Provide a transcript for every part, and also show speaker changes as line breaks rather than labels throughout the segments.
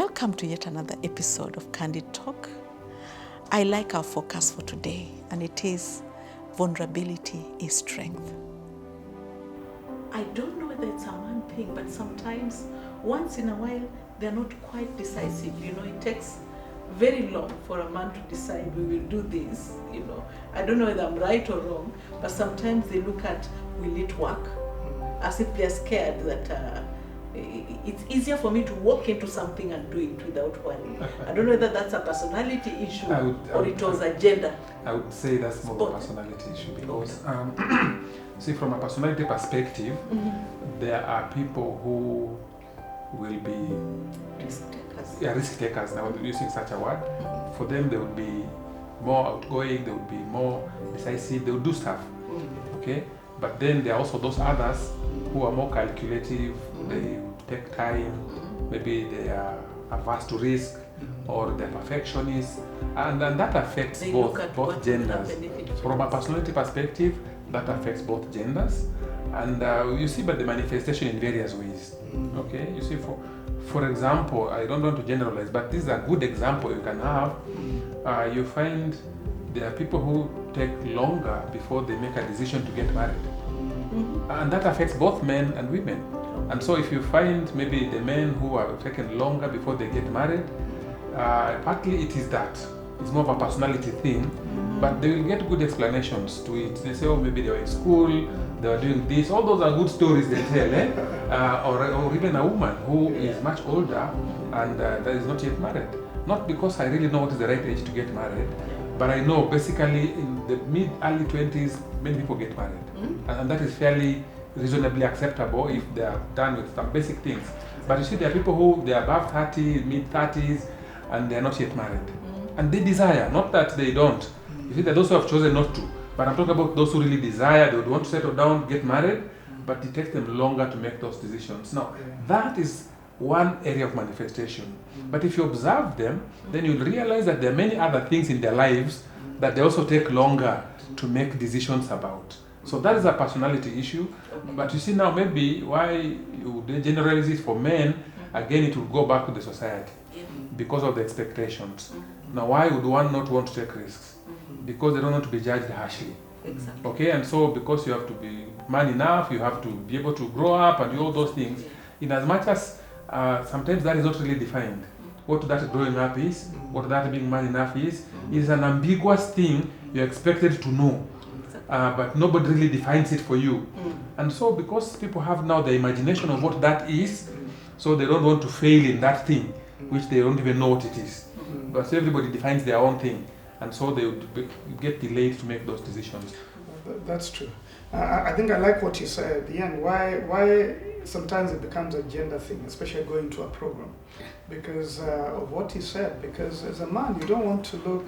Welcome to yet another episode of Candid Talk. I like our focus for today, and it is vulnerability is strength. I don't know whether it's a man thing, but sometimes, once in a while, they're not quite decisive. It takes very long for a man to decide we will do this. I don't know whether I'm right or wrong, but sometimes they look at will it work, as if they're scared that it's easier for me to walk into something and do it without worrying. I don't know whether that's a personality issue or it was a gender.
I would say that's more of a personality issue because, see, from a personality perspective, there are people who will be risk takers. Now, using such a word, for them they would be more outgoing, they would be more decisive, they would do stuff. Okay, but then there are also those others who are more calculative. They take time. Maybe they are averse to risk, or they're perfectionists, and that affects both genders. From a personality perspective, that affects both genders, and you see by the manifestation in various ways. Okay, you see, for example, I don't want to generalize, but this is a good example you can have. You find there are people who take longer before they make a decision to get married, and that affects both men and women. And so if you find maybe the men who are taken longer before they get married, partly it is that. It's more of a personality thing, but they will get good explanations to it. They say, oh, maybe they were in school, they were doing this. All those are good stories they tell, or even a woman who is much older and that is not yet married. Not because I really know what is the right age to get married, but I know basically in the mid-early 20s, many people get married. And that is fairly reasonably acceptable if they are done with some basic things. But you see, there are people who they are above 30, mid-30s, and they are not yet married. And they desire, not that they don't. You see, there are those who have chosen not to. But I'm talking about those who really desire, they would want to settle down, get married, but it takes them longer to make those decisions. Now, that is one area of manifestation. But if you observe them, then you'll realize that there are many other things in their lives that they also take longer to make decisions about. So that is a personality issue. But you see now, maybe why you generalize it for men, again it will go back to the society because of the expectations. Now, why would one not want to take risks? Because they don't want to be judged harshly.
Exactly.
Okay, and so because you have to be man enough, you have to be able to grow up and do all those things, in as much as sometimes that is not really defined. What that growing up is, what that being man enough is an ambiguous thing you're expected to know. But nobody really defines it for you. And so because people have now the imagination of what that is, so they don't want to fail in that thing, which they don't even know what it is. But so everybody defines their own thing, and so they would get delayed to make those decisions.
That's true. I think I like what you said at the end. Why sometimes it becomes a gender thing, especially going to a program, because of what you said. Because as a man, you don't want to look.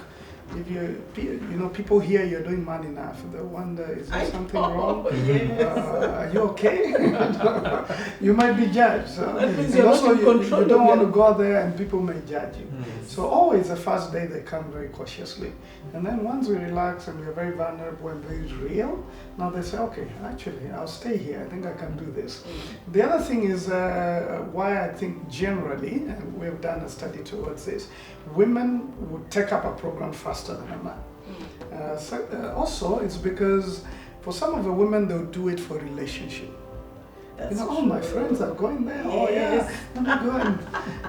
If people hear you're doing man enough, they wonder, is there something wrong?
Yes.
Are you okay? You might be judged.
That means
And
you're
also,
not in control
you don't
of
want to
your-
go there and people may judge you. So always the first day they come very cautiously. And then once we relax and we're very vulnerable and very real, now they say, okay, actually, I'll stay here. I think I can do this. The other thing is why I think generally, and we've done a study towards this, women would take up a program faster than a man. Also, it's because for some of the women, they'll do it for relationship. Oh, my friends are going there. Oh, yeah, let me go.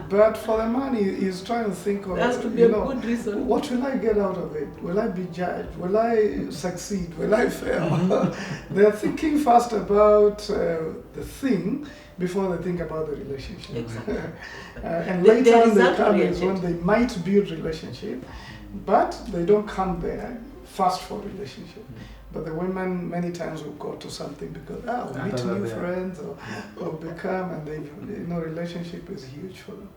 But for the man, he's trying to think of,
There has to be a good reason.
what will I get out of it? Will I be judged? Will I succeed? Will I fail? They're thinking first about the thing before they think about the relationship.
Exactly.
And
They're
later on they
result
come is
oriented.
when they might build relationship, but they don't come there first for relationship. But the women many times will go to something because we'll meet new friends or become, and they relationship is huge for them.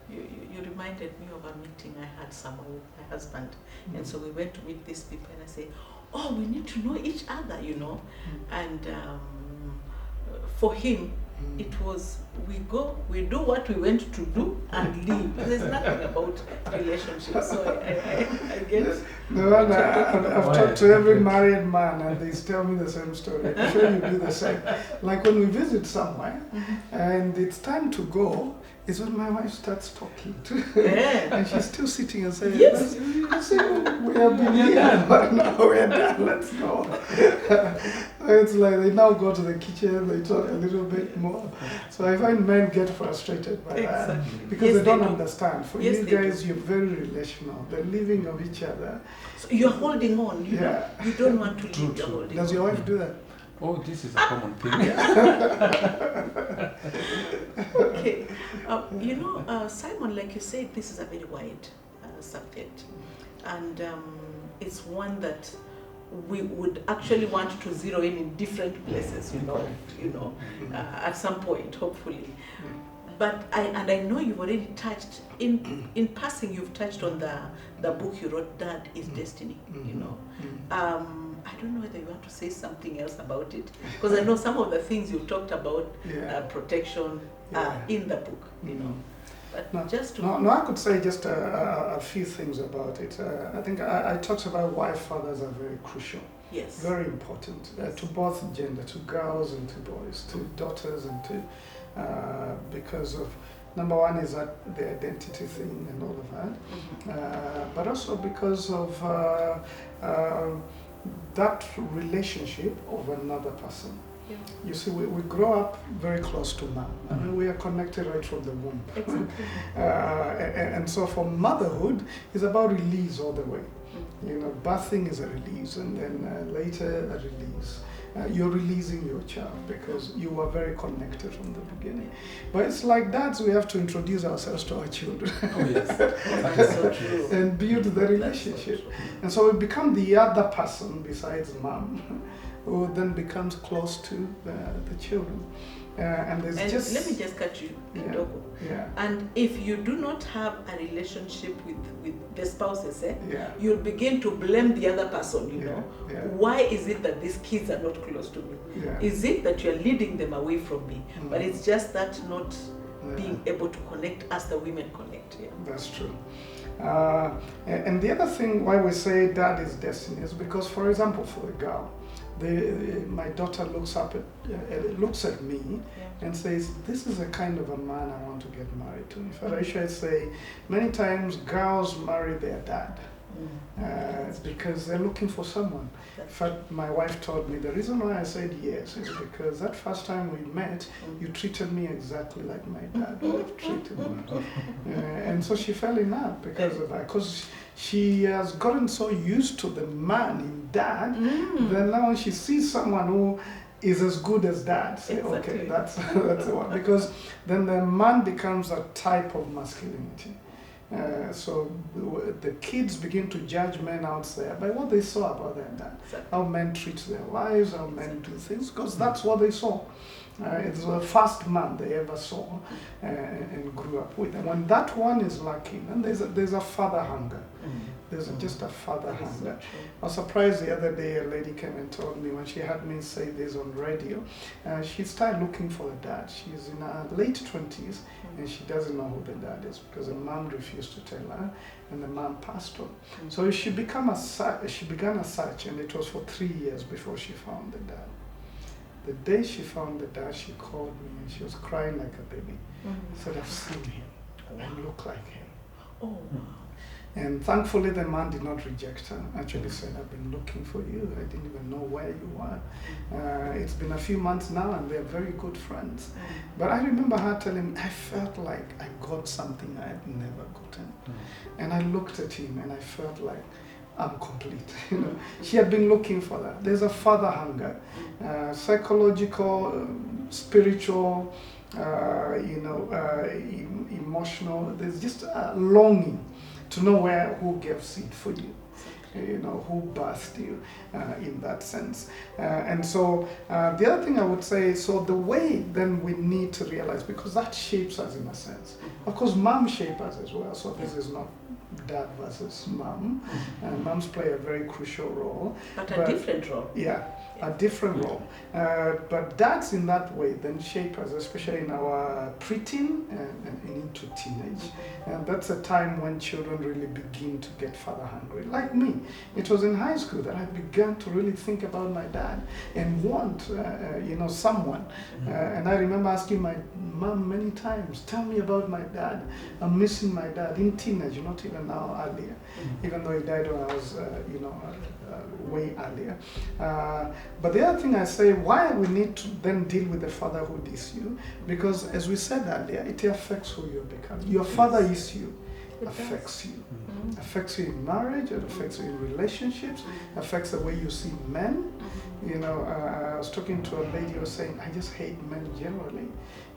You reminded me of a meeting I had somewhere with my husband, and so we went to meet these people, and I say, oh, we need to know each other, and for him, it was we go, we do what we went to do and leave. There's nothing about relationships. So I get.
No, I've talked to every married man and they tell me the same story. I'm sure you do the same. Like when we visit somewhere and it's time to go, is when my wife starts talking too.
Yeah.
And she's still sitting and saying,
Yes.
I say, we have been here, but now we're done, let's go. It's like they now go to the kitchen, they talk a little bit more. So I find men get frustrated by that because
Yes,
they don't
do.
understand. For
Yes,
you
they
guys,
do.
you're very relational. The living of each other.
So you're holding on. You know, you don't want to leave. You're holding
Does
on.
your wife do that?
Oh, this is a common thing.
Okay. Simon, like you said, this is a very wide subject. And it's one that we would actually want to zero in different places, at some point, hopefully. But I know you've already touched, in passing, you've touched on the book you wrote, Dad is Destiny, I don't know whether you want to say something else about it, because I know some of the things you talked about, protection, in the book, But just to...
No, I could say just a few things about it. I think I talked about why fathers are very crucial.
Yes.
Very important to both gender, to girls and to boys, to daughters and to... because of, number one is that the identity thing and all of that, but also because of that relationship of another person.
Yeah.
You see, we grow up very close to mom. I mean, we are connected right from the womb.
Exactly.
And so for motherhood, it's about release all the way. Birthing is a release, and then later a release. You're releasing your child because you are very connected from the beginning. But it's like dads, we have to introduce ourselves to our children.
Oh, yes.
That's so true.
And build the relationship. And so we become the other person besides mom, who then becomes close to the children. And there's
And
just...
let me just cut you, Kidogo.
Yeah.
And if you do not have a relationship with the spouses,
Yeah.
you'll begin to blame the other person, you know.
Yeah.
Why is it that these kids are not close to me?
Yeah.
Is it that you're leading them away from me? But it's just that not being able to connect as the women connect. Yeah.
That's true. And the other thing why we say dad is destiny is because, for example, for a girl, my daughter looks at me and says, this is the kind of a man I want to get married to. In fact, I should say, many times girls marry their dad because they're looking for someone. In fact, my wife told me the reason why I said yes is because that first time we met, you treated me exactly like my dad would have treated me. And so she fell in love because of that. Because she has gotten so used to the man in dad, then now when she sees someone who is as good as dad, say, okay, that's the one. Because then the man becomes a type of masculinity. So the kids begin to judge men out there by what they saw about their dad. How men treat their wives, how men do things, because that's what they saw. It's the first man they ever saw and grew up with. And when that one is lacking, then there's a father hunger. There's just a father hunger. I was surprised the other day a lady came and told me when she had me say this on radio, she started looking for a dad. She's in her late 20s and she doesn't know who the dad is because the mom refused to tell her and the mom passed on. So she began a search, and it was for 3 years before she found the dad. The day she found the dad, she called me and she was crying like a baby. Said, I've seen him. I look like him.
Oh, wow.
And thankfully the man did not reject her. Actually said, I've been looking for you. I didn't even know where you were. It's been a few months now and they're very good friends. But I remember her telling me, I felt like I got something I had never gotten. And I looked at him and I felt like I'm complete. She had been looking for that. There's a father hunger, psychological, spiritual, emotional. There's just a longing to know who gave seed for you, who birthed you in that sense. And so the other thing I would say, so the way then we need to realize, because that shapes us in a sense. Of course, mom shapes us as well, so this is not dad versus mom. Moms play a very crucial role.
But a different role.
Yeah. a different role. But dads in that way then shape us, especially in our preteen and into teenage. And that's a time when children really begin to get father hungry. Like me, it was in high school that I began to really think about my dad and want, someone. And I remember asking my mom many times, tell me about my dad. I'm missing my dad in teenage, not even now, earlier, even though he died when I was, way earlier. But the other thing I say, why we need to then deal with the fatherhood issue, because as we said earlier, it affects who you become. Your father issue affects you. Affects you in marriage, it affects you in relationships, affects the way you see men. I was talking to a lady who was saying, I just hate men generally.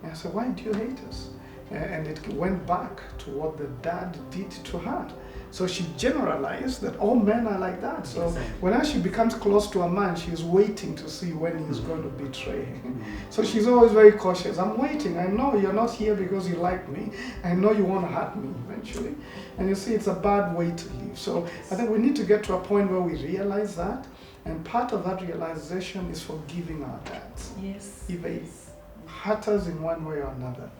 And I said, why do you hate us? And it went back to what the dad did to her. So she generalized that all men are like that. So when she becomes close to a man, she's waiting to see when he's going to betray her. So she's always very cautious. I'm waiting. I know you're not here because you like me. I know you want to hurt me eventually. And you see, it's a bad way to live. So I think we need to get to a point where we realize that. And part of that realization is forgiving our dads.
Yes.
If they hurt us in one way or another,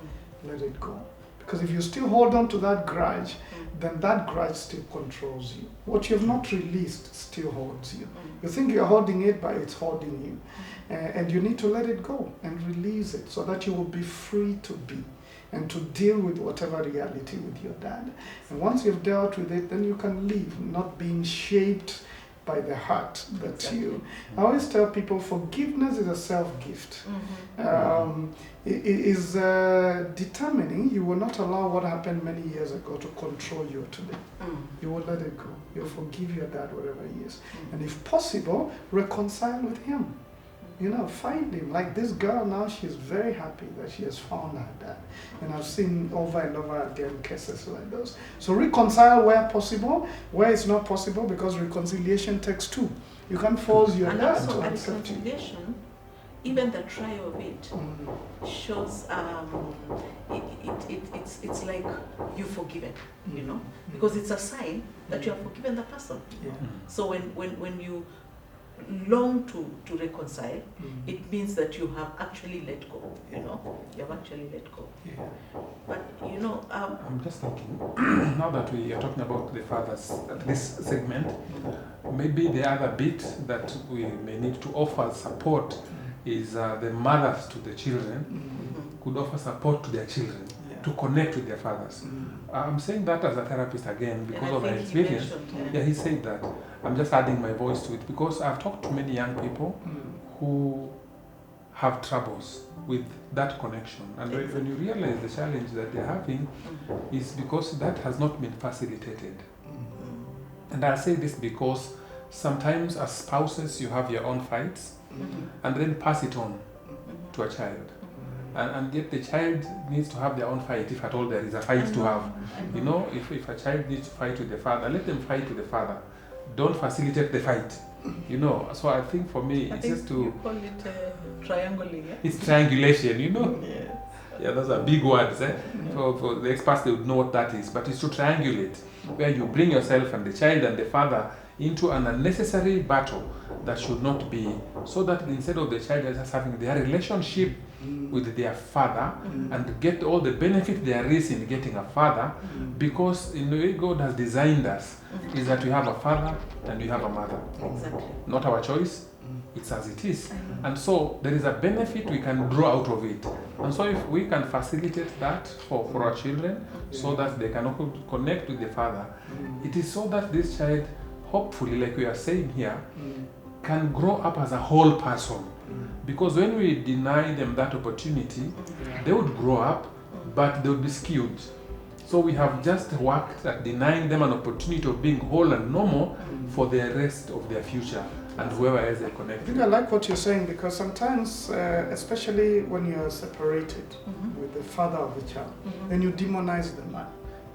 let it go. Because if you still hold on to that grudge, then that grudge still controls you. What you have not released still holds you. You think you're holding it, but it's holding you. And you need to let it go and release it so that you will be free to be and to deal with whatever reality with your dad. And once you've dealt with it, then you can live, not being shaped by the heart that you... I always tell people forgiveness is a self-gift. It is determining. You will not allow what happened many years ago to control you today. You will let it go. You'll forgive your dad, whatever he is. And if possible, reconcile with him. Find him. Like this girl now, she's very happy that she has found her dad. And I've seen over and over again cases like those. So reconcile where possible, where it's not possible, because reconciliation takes two. You can't force your dad to accept you.
Reconciliation, even the try of it, shows it's like you've forgiven, because it's a sign that you have forgiven the person. So when you long to reconcile, it means that you have actually let go, you have actually let go. But
I'm just thinking, now that we are talking about the fathers at this segment, maybe the other bit that we may need to offer support is the mothers to the children could offer support to their children to connect with their fathers. I'm saying that as a therapist again because of my experience. He said that. I'm just adding my voice to it because I've talked to many young people who have troubles with that connection. And when you realize the challenge that they're having is because that has not been facilitated. And I say this because sometimes as spouses you have your own fights and then pass it on to a child. And yet the child needs to have their own fight, if at all there is a fight to have. If a child needs to fight with the father, let them fight with the father. Don't facilitate the fight. So I think for me, it's just to...
You call it triangulating.
It's triangulation, Yeah, those are big words. For the experts, they would know what that is. But it's to triangulate, where you bring yourself and the child and the father into an unnecessary battle that should not be, so that instead of the child just having their relationship with their father and get all the benefit there is in getting a father, because in the way God has designed us is that we have a father and we have a mother.
Exactly.
Not our choice, it's as it is. And so there is a benefit we can draw out of it. And so if we can facilitate that for our children so that they can also connect with the father, it is so that this child, hopefully, like we are saying here, can grow up as a whole person. Because when we deny them that opportunity, they would grow up, but they would be skewed. So we have just worked at denying them an opportunity of being whole and normal for the rest of their future and whoever else they connect.
I think I like what you're saying, because sometimes, especially when you're separated with the father of the child, then you demonize the man.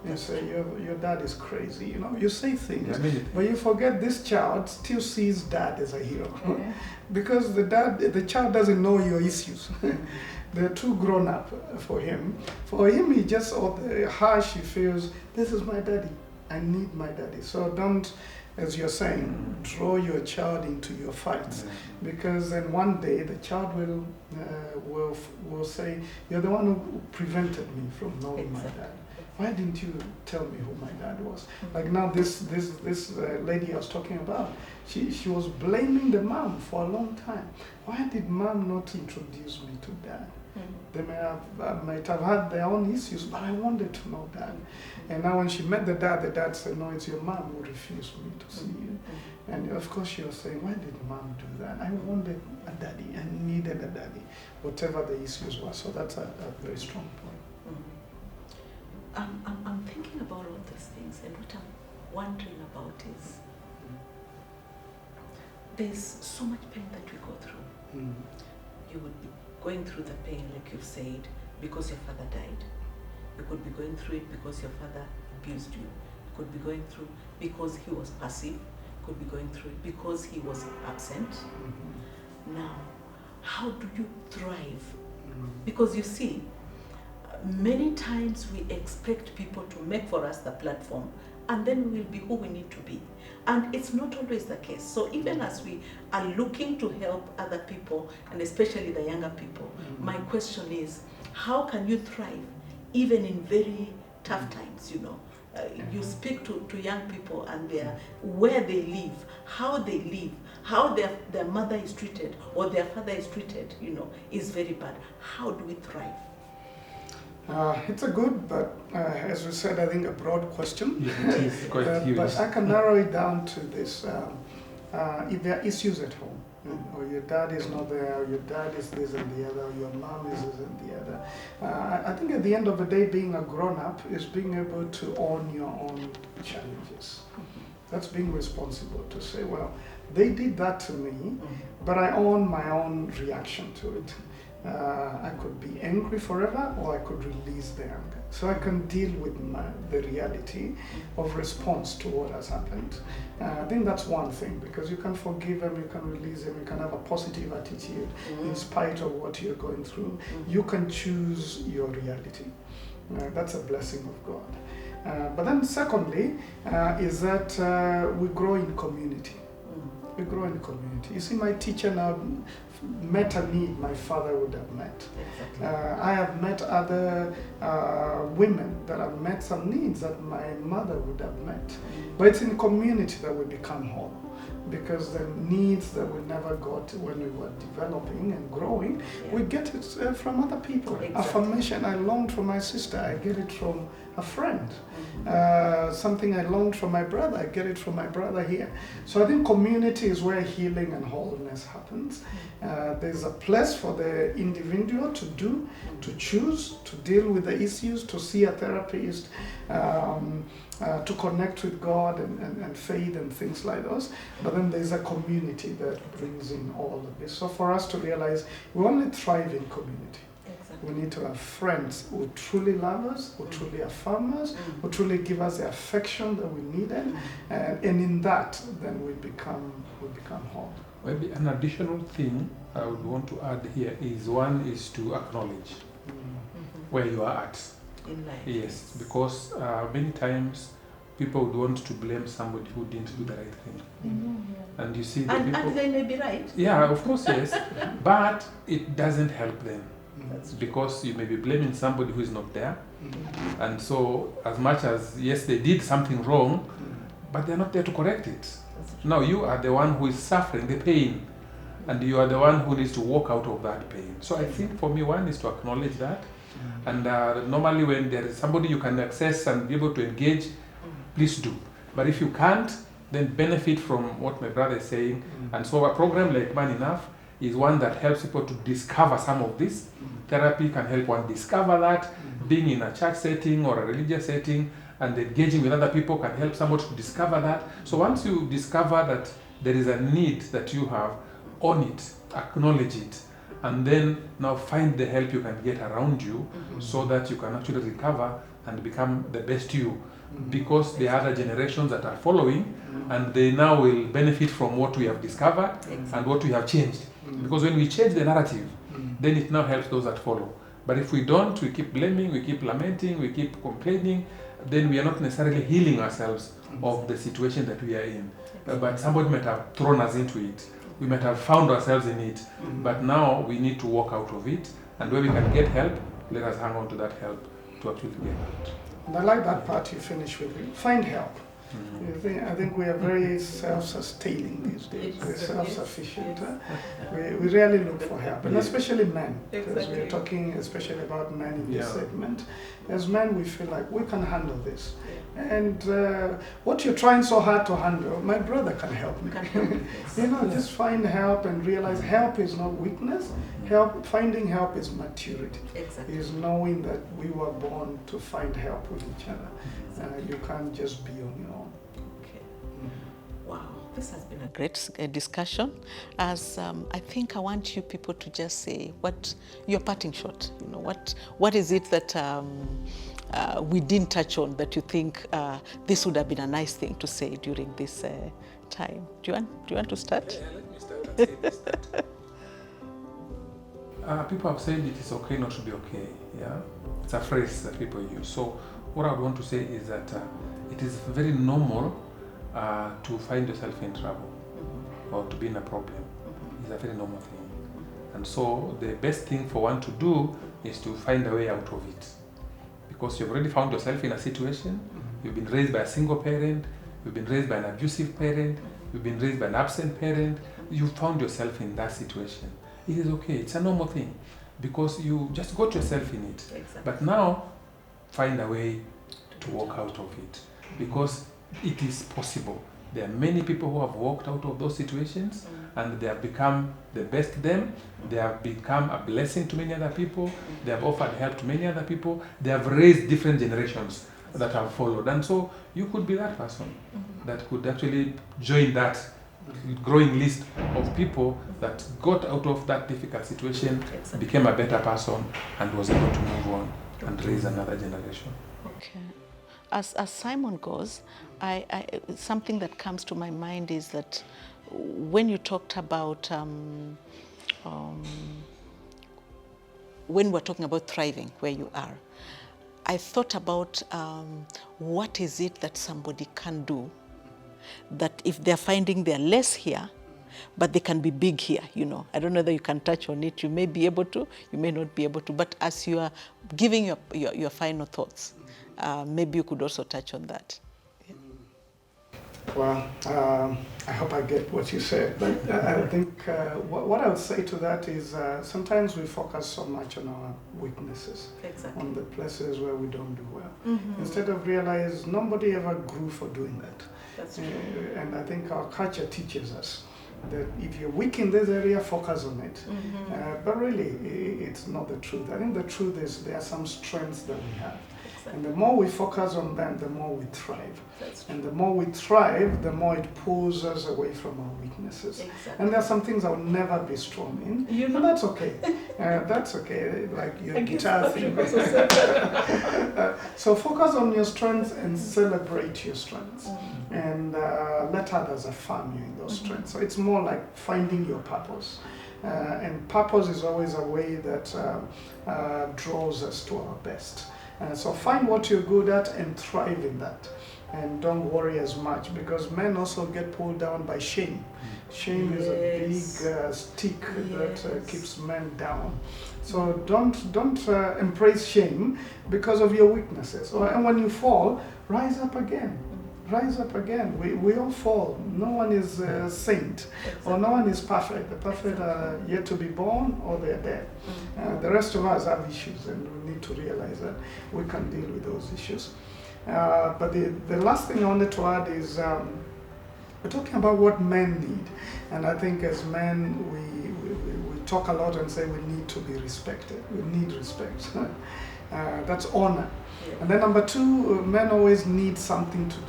You say, your dad is crazy, you say things, but you forget this child still sees dad as a hero. Because the child doesn't know your issues. They're too grown up for him. For him, he just, or the harsh, he feels, this is my daddy. I need my daddy. So don't as you're saying, draw your child into your fights, because then one day the child will say, "You're the one who prevented me from knowing my dad. Why didn't you tell me who my dad was?" Like now, this lady I was talking about, she was blaming the mom for a long time. Why did mom not introduce me to dad? They might have had their own issues, but I wanted to know dad. And now when she met the dad said, "No, it's your mom who refused me to see you." And of course she was saying, "Why did mom do that? I wanted a daddy, I needed a daddy," whatever the issues were. So that's a very strong point.
I'm thinking about all these things, and what I'm wondering about is there's so much pain that we go through. You would be going through the pain, like you've said, because your father died. You could be going through it because your father abused you. You could be going through because he was passive. You could be going through it because he was absent. Now, how do you thrive? Because you see, many times we expect people to make for us the platform, and then we will be who we need to be. And it's not always the case. So even as we are looking to help other people, and especially the younger people, my question is, how can you thrive even in very tough times, you know? You speak to young people and where they live, how their mother is treated or their father is treated, you know, is very bad. How do we thrive?
It's a good, but as we said, I think a broad question.
Yeah, it is quite huge.
But I can narrow it down to this. If there are issues at home, or your dad is not there, or your dad is this and the other, or your mom is this and the other, I think at the end of the day, being a grown-up is being able to own your own challenges. That's being responsible to say, well, they did that to me, but I own my own reaction to it. I could be angry forever, or I could release the anger. So I can deal with the reality of response to what has happened. I think that's one thing, because you can forgive them, you can release them, you can have a positive attitude in spite of what you're going through. You can choose your reality. That's a blessing of God. But then secondly, is that we grow in community. We grow in community. You see, my teacher now met a need my father would have met.
Exactly.
I have met other women that have met some needs that my mother would have met. But it's in community that we become whole, because the needs that we never got when we were developing and growing, we get it from other people.
Exactly.
Affirmation I longed for my sister, I get it from a friend. Something I longed from my brother, I get it from my brother here. So I think community is where healing and wholeness happens. There's a place for the individual to choose, to deal with the issues, to see a therapist, to connect with God and faith and things like those. But then there's a community that brings in all of this. So for us to realize we only thrive in community. We need to have friends who truly love us, who truly affirm us, who truly give us the affection that we needed, and in that, then we become whole.
Maybe an additional thing I would want to add here is one is to acknowledge where you are at.
In life.
Yes, because many times people would want to blame somebody who didn't do the right thing. And you see the people...
And they may be right.
Yeah, of course, yes. But it doesn't help them. Because you may be blaming somebody who is not there. And so as much as, yes, they did something wrong, but they're not there to correct it. Now you are the one who is suffering the pain, and you are the one who needs to walk out of that pain. So I think for me, one is to acknowledge that. And normally when there is somebody you can access and be able to engage, please do. But if you can't, then benefit from what my brother is saying. And so a program like Man Enough is one that helps people to discover some of this. Therapy can help one discover that. Being in a church setting or a religious setting and engaging with other people can help somebody to discover that. So once you discover that there is a need that you have, own it, acknowledge it, and then now find the help you can get around you so that you can actually recover and become the best you. Because there are other generations that are following and they now will benefit from what we have discovered and what we have changed. Because when we change the narrative, then it now helps those that follow. But if we don't, we keep blaming, we keep lamenting, we keep complaining, then we are not necessarily healing ourselves of the situation that we are in. But somebody might have thrown us into it. We might have found ourselves in it. But now we need to walk out of it. And where we can get help, let us hang on to that help to actually get out.
And I like that part you finish with. Find help. I think we are very self-sustaining these days. We're self-sufficient. We rarely look for help, and especially men, because we're talking especially about men in this segment. As men, we feel like we can handle this. And what you're trying so hard to handle, my brother can help me. Just find help and realize help is not weakness. Finding help is maturity. Is knowing that we were born to find help with each other. You can't just be on your own.
Wow, this has been a great discussion. As I think I want you people to just say what your parting shot. What is it that we didn't touch on that you think this would have been a nice thing to say during this time? Do you want to start?
Yeah, let me start. Let's start. People have said it is okay not to be okay. Yeah, it's a phrase that people use. So what I would want to say is that it is very normal to find yourself in trouble or to be in a problem. It's a very normal thing. And so the best thing for one to do is to find a way out of it. Because you've already found yourself in a situation, you've been raised by a single parent, you've been raised by an abusive parent, you've been raised by an absent parent, you found yourself in that situation. It is okay, it's a normal thing, because you just got yourself in it. But now, find a way to walk out of it, because it is possible. There are many people who have walked out of those situations and they have become the best them. They have become a blessing to many other people. They have offered help to many other people. They have raised different generations that have followed. And so you could be that person that could actually join that growing list of people that got out of that difficult situation, became a better person, and was able to move on and raise another generation.
Okay. As Simon goes, something that comes to my mind is that when you talked about when we're talking about thriving where you are, I thought about what is it that somebody can do that if they're finding they're less here, but they can be big here, I don't know whether you can touch on it. You may be able to, you may not be able to, but as you are giving your final thoughts, maybe you could also touch on that.
Well, I hope I get what you said, but I think what I would say to that is sometimes we focus so much on our weaknesses, on the places where we don't do well, instead of realize nobody ever grew for doing that. That's true. And I think our culture teaches us that if you're weak in this area, focus on it. But really, it's not the truth. I think the truth is there are some strengths that we have. And the more we focus on them, the more we thrive. And the more we thrive, the more it pulls us away from our weaknesses. And there are some things I'll never be strong in, but that's okay. That's okay, like your guitar thing. So focus on your strengths and celebrate your strengths. And let others affirm you in those strengths. So it's more like finding your purpose. And purpose is always a way that draws us to our best. So find what you're good at and thrive in that. And don't worry as much, because men also get pulled down by shame. Shame is a big stick that keeps men down. So don't embrace shame because of your weaknesses. And when you fall, rise up again. Rise up again. We all fall. No one is a saint, or no one is perfect. The perfect are yet to be born, or they're dead. The rest of us have issues, and we need to realize that we can deal with those issues. But the last thing I wanted to add is we're talking about what men need. And I think as men, we talk a lot and say we need to be respected. We need respect. That's honor. And then number two, men always need something to do.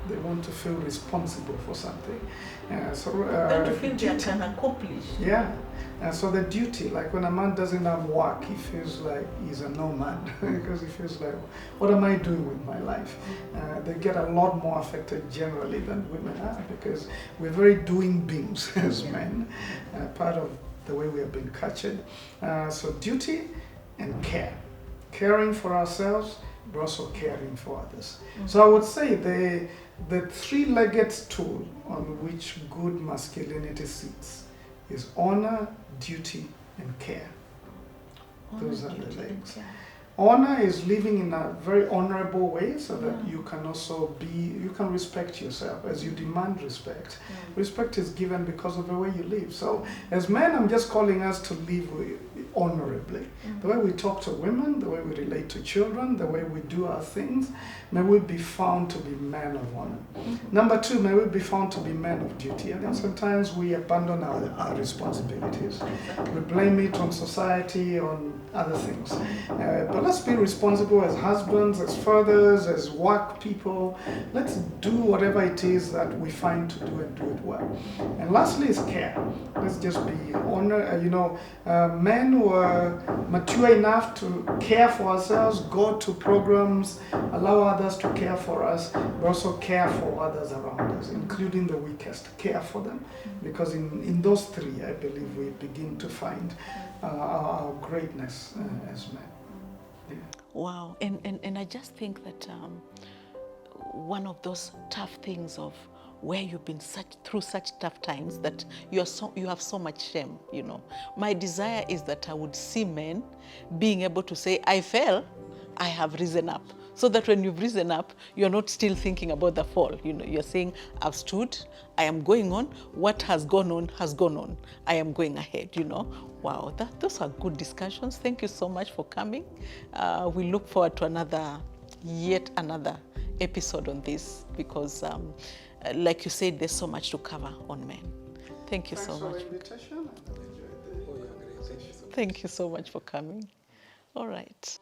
They want to feel responsible for something.
To feel they can accomplish.
Yeah. So the duty, like when a man doesn't have work, he feels like he's a nomad because he feels like, what am I doing with my life? They get a lot more affected generally than women are, because we're very doing beings as men, part of the way we have been cultured. So duty and care. Caring for ourselves but also caring for others. So I would say the three-legged stool on which good masculinity sits is honor, duty, and care. Those are the legs. Honor is living in a very honorable way so that you can also you can respect yourself as you demand respect. Respect is given because of the way you live. So as men, I'm just calling us to live honorably. The way we talk to women, the way we relate to children, the way we do our things, may we be found to be men of honor. Number two, may we be found to be men of duty. And then sometimes we abandon our responsibilities. We blame it on society, on other things. But let's be responsible as husbands, as fathers, as work people. Let's do whatever it is that we find to do and do it well. And lastly is care. Let's just be honor. Men who are mature enough to care for ourselves, go to programs, allow others to care for us, but also care for others around us, including the weakest. Care for them. Because in those three, I believe we begin to find our greatness as men. Yeah.
Wow, and I just think that one of those tough things of where you've been through such tough times that you have so much shame, My desire is that I would see men being able to say, I fell, I have risen up. So that when you've risen up, you're not still thinking about the fall. You're saying, I've stood, I am going on. What has gone on has gone on. I am going ahead, Wow, those are good discussions. Thank you so much for coming. We look forward to yet another episode on this because, like you said, there's so much to cover on men. Thank you so much.
Thanks for the invitation. I enjoyed the
Thank you so much for coming. All right.